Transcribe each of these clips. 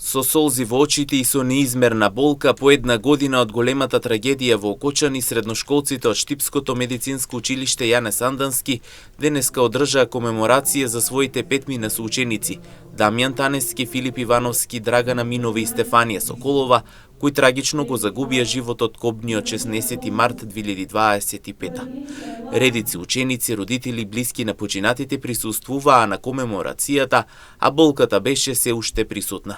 Со солзи во очите и со неизмерна болка по една година од големата трагедија во Окочани, средношколците од Штипското медицинско училиште Јане Сандански денеска одржаа комеморација за своите петмина соученици Дамјан Танески, Филип Ивановски, Драгана Минова и Стефанија Соколова, кои трагично го загубија животот кобниот 16 март 2025. Редици ученици, родители, блиски на починатите присуствуваа на комеморацијата, а болката беше се уште присутна.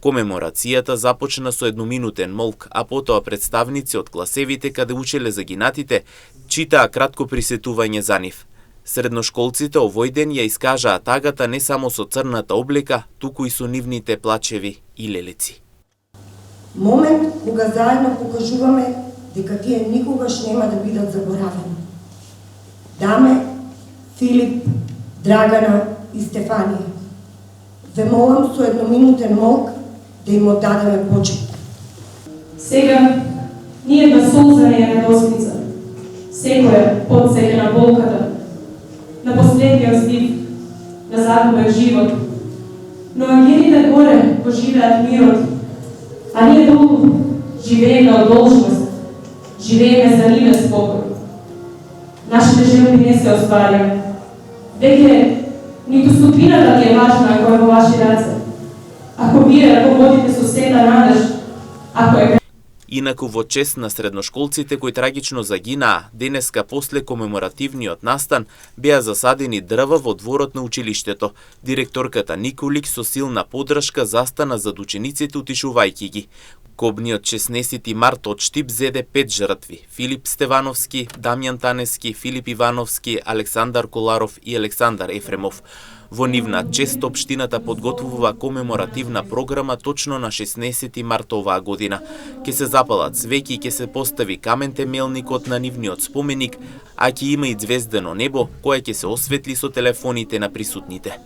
Комеморацијата започна со едноминутен молк, а потоа представници од класевите каде учеле загинатите читаа кратко присетување за нив. Средношколците овој ден ја искажаа тагата не само со црната облека, туку и со нивните плачеви и лелеци. Момент кога заедно покажуваме дека тие никогаш нема да бидат заборавени. Даме, Филип, Драгана и Стефанија, ве молам со едноминутен молк да им оддадеме почит. Сега, ние да солза не е досмица. Секоја подсеќа на болката, на последниот здив, на загубен живот. Но ангелите горе го живеат мирот, а ние долу живееме од должност, живееме за нивен спокој. Нашите желби не се остварија. Веќе ниту ступината ти е важна ако е во ваши раце. Ако вие раководите со сета надеж, ако е... Инаку во чест на средношколците кои трагично загинаа, денеска после комеморативниот настан беа засадени дрва во дворот на училиштето. Директорката Николик со силна поддршка застана зад учениците утишувајќи ги. Кобниот 16 март од Штип зеде 5 жртви: Филип Стевановски, Дамјан Танески, Филип Ивановски, Александар Коларов и Александар Ефремов. Во нивна чест општината подготвува комеморативна програма точно на 16 март оваа година. Ке се запалат свеќи, ке се постави камен темелникот на нивниот споменик, а ќе има и ѕвездено небо кое ќе се осветли со телефоните на присутните.